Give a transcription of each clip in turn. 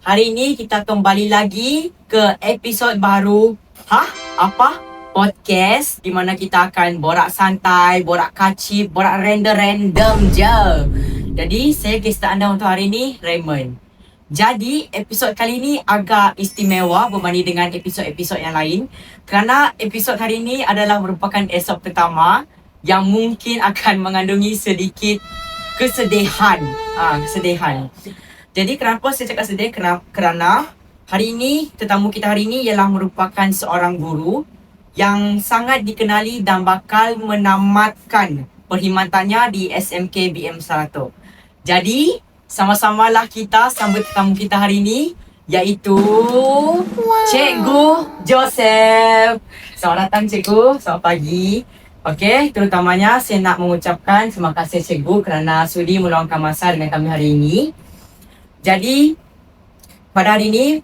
Hari ini kita kembali lagi ke episod baru Apa? Podcast di mana kita akan borak santai, borak kacip, borak random je. Jadi saya guest anda untuk hari ini Raymond. Jadi episod kali ini agak istimewa berbanding dengan episod-episod yang lain kerana episod hari ini adalah merupakan episod pertama yang mungkin akan mengandungi sedikit kesedihan. Kesedihan. Jadi kenapa saya cakap sedih? Kerana hari ini, tetamu kita hari ini ialah merupakan seorang guru yang sangat dikenali dan bakal menamatkan perkhidmatannya di SMK BM Saratok. Jadi, sama-samalah kita sambut tetamu kita hari ini, iaitu Cikgu Joseph. Selamat datang Cikgu, selamat pagi. Okey, terutamanya saya nak mengucapkan terima kasih Cikgu kerana sudi meluangkan masa dengan kami hari ini. Jadi pada hari ini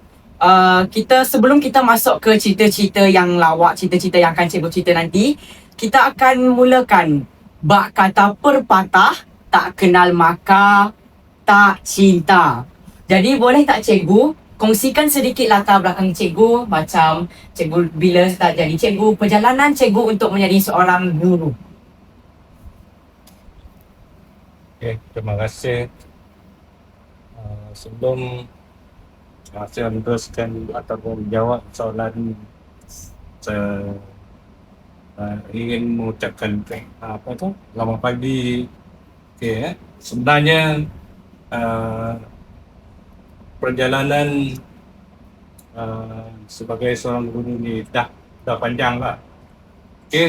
sebelum kita masuk ke cerita-cerita yang lawak, cerita-cerita yang akan cikgu cerita nanti, kita akan mulakan bak kata perpatah, tak kenal maka tak cinta. Jadi boleh tak cikgu kongsikan sedikit latar belakang cikgu, macam cikgu bila start jadi cikgu, perjalanan cikgu untuk menjadi seorang guru. Okay, terima kasih. Sebelum saya meneruskan ataupun jawab soalan, saya ingin mengucapkan selamat pagi. Sebenarnya perjalanan sebagai seorang guru ni dah panjang lah.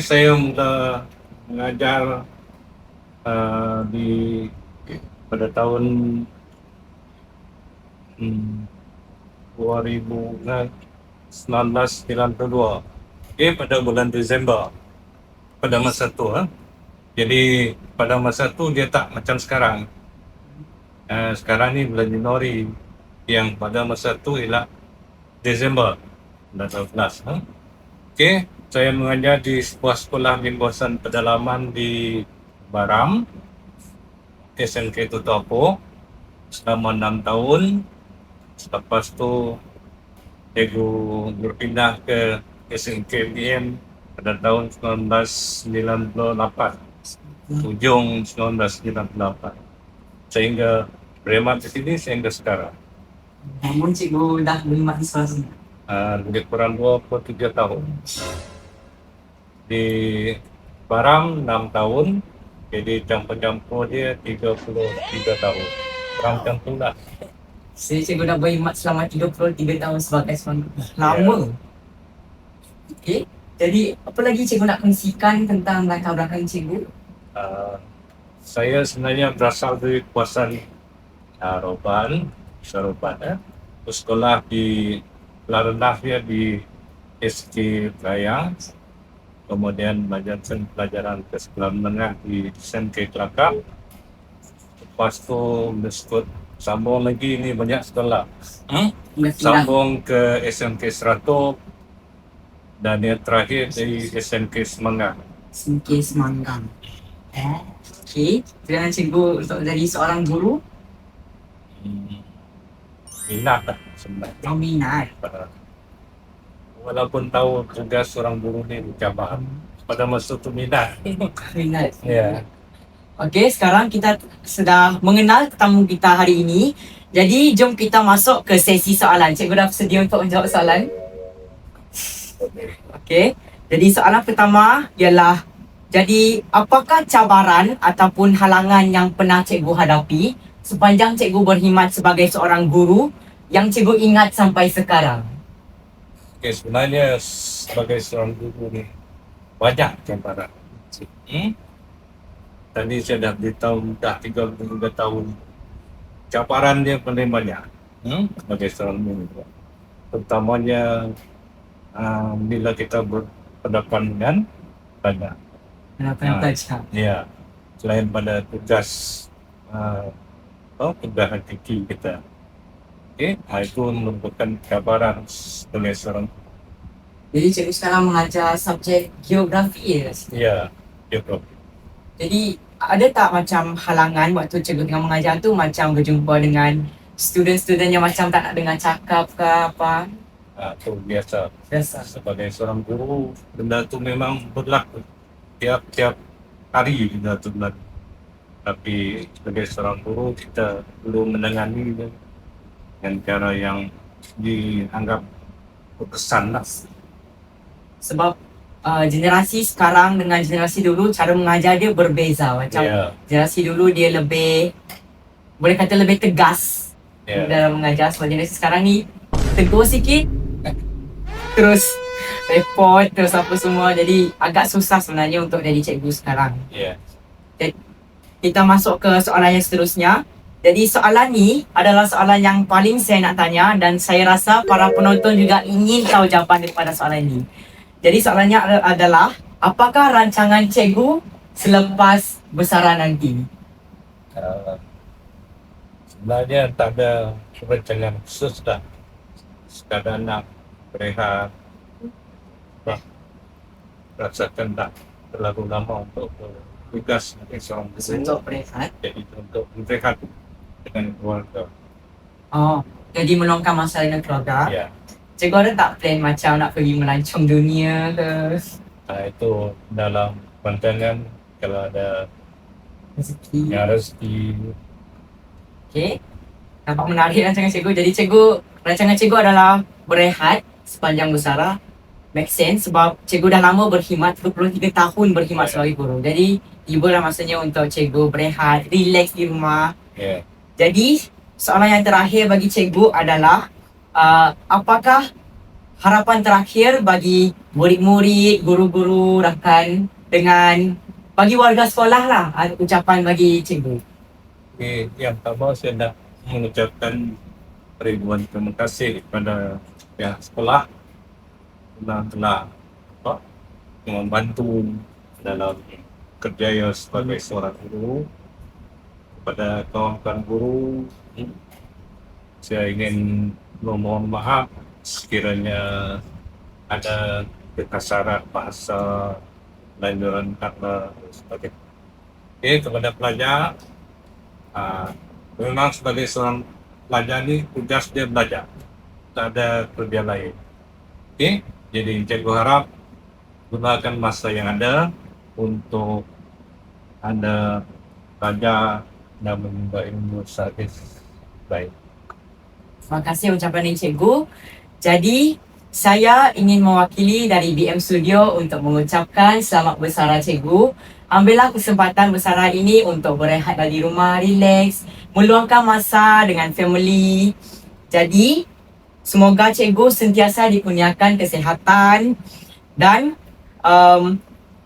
Saya mula mengajar pada tahun 1992. Pada bulan Disember pada masa tu. Jadi pada masa tu dia tak macam sekarang. Sekarang ni bulan Januari, yang pada masa tu ialah Disember 2012. Saya mengajar di sebuah sekolah bimbingan pedalaman di Baram, SMK Tutuapo, selama 6 tahun. Selepas tu cikgu berpindah ke SMK BM pada tahun 1998, ujung 1998, sehingga berkhidmat di sini sehingga sekarang. Namun cikgu dah berkhidmat di sekolah sini? Lebih kurang 23 tahun. Di Baram 6 tahun, jadi campur-campur dia 33 tahun. Kurang macam tu lah. Saya cikgu dah berkhidmat selama 33 tahun sebagai seorang guru. Lama. Okey. Jadi apa lagi cikgu nak kongsikan tentang latar belakang cikgu? Saya sebenarnya berasal dari kawasan Roban, sekolah di rendah dia di SK Raya, kemudian melanjutkan pelajaran ke sekolah menengah di SMK Kelakar. Lepas tu sambung lagi, ni banyak sekolah. Sambung ke SMK Seratok dan yang terakhir di SMK Semanggang. SMK Semanggang. Okey, perjalanan cikgu untuk jadi seorang guru? Minat lah sebenarnya. Minat. Walaupun tahu tugas seorang guru ni mencabar, pada masa tu minat. Minat. Ya. Okey, sekarang kita sudah mengenal tetamu kita hari ini. Jadi jom kita masuk ke sesi soalan. Cikgu dah sedia untuk menjawab soalan. Okey, jadi soalan pertama ialah, jadi apakah cabaran ataupun halangan yang pernah cikgu hadapi sepanjang cikgu berkhidmat sebagai seorang guru yang cikgu ingat sampai sekarang? Okey, sebenarnya sebagai seorang guru ni banyak cabaran. Tadi saya dah beritahu dah 33 tahun. Cabaran dia paling banyak sebagai seorang guru. Terutamanya bila kita berhadapan dengan banyak. Ya, selain pada tugas tugas hakiki kita. Itu merupakan cabaran sebagai seorang. Jadi cikgu sekarang mengajar subjek geografi ya? Ya, geografi. Jadi ada tak macam halangan waktu cikgu tengah mengajar tu, macam berjumpa dengan student-student yang macam tak nak dengar cakap ke apa? Itu biasa. Biasa. Sebagai seorang guru, benda tu memang berlaku. Tiap-tiap hari benda tu berlaku. Tapi sebagai seorang guru, kita perlu menangani dengan cara yang dianggap berkesan lah. Sebab generasi sekarang dengan generasi dulu cara mengajar dia berbeza. Macam generasi dulu dia lebih, boleh kata lebih tegas dalam mengajar. Sebab generasi sekarang ni tegur sikit terus report, terus apa semua. Jadi agak susah sebenarnya untuk jadi cikgu sekarang. Kita masuk ke soalan yang seterusnya. Jadi soalan ni adalah soalan yang paling saya nak tanya dan saya rasa para penonton juga ingin tahu jawapan daripada soalan ini. Jadi soalannya adalah, apakah rancangan cikgu selepas bersara nanti? Sebenarnya tak ada rancangan khusus dah. Sekadar nak berehat, rasakan tak terlalu lama untuk tugas sebagai seorang guru. Untuk berehat? Jadi untuk berehat dengan keluarga. Jadi meluangkan masa dengan keluarga. Cikgu ada tak plan macam nak pergi melancong dunia ke? Itu dalam rancangan kalau ada rezeki. Okay. Nampak menarik rancangan cikgu. Jadi rancangan cikgu adalah berehat sepanjang bersara. Make sense sebab cikgu dah lama berkhidmat, 23 tahun berkhidmat sebagai guru. Jadi tibalah masanya untuk cikgu berehat, relax di rumah. Jadi soalan yang terakhir bagi cikgu adalah, apakah harapan terakhir bagi murid-murid, guru-guru, rakan dengan bagi warga sekolah lah, ucapan bagi cikgu? Yang pertama saya nak mengucapkan ribuan terima kasih kepada pihak sekolah telah membantu dalam kerjaya sebagai seorang guru. Kepada kawan-kawan guru, saya ingin memohon maaf sekiranya ada kekasaran bahasa, lanjuran kata sebagainya. Kepada pelajar, memang sebagai seorang pelajar ni tugas dia belajar, tak ada kerja lain. Jadi cikgu harap gunakan masa yang ada untuk Anda belajar dan menimba ilmu sebagai baik. Terima kasih ucapan ini cikgu. Jadi saya ingin mewakili dari BM Studio untuk mengucapkan selamat bersara cikgu. Ambillah kesempatan bersara ini untuk berehat di rumah, relax, meluangkan masa dengan family. Jadi semoga cikgu sentiasa dikurniakan kesihatan dan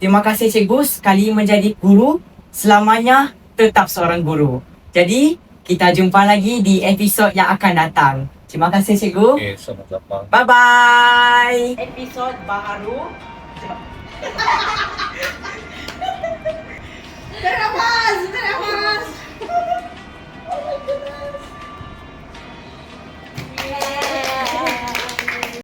terima kasih cikgu sekali menjadi guru, selamanya tetap seorang guru. Jadi kita jumpa lagi di episod yang akan datang. Terima kasih cikgu. Sama-sama. Bye bye. Episod baru.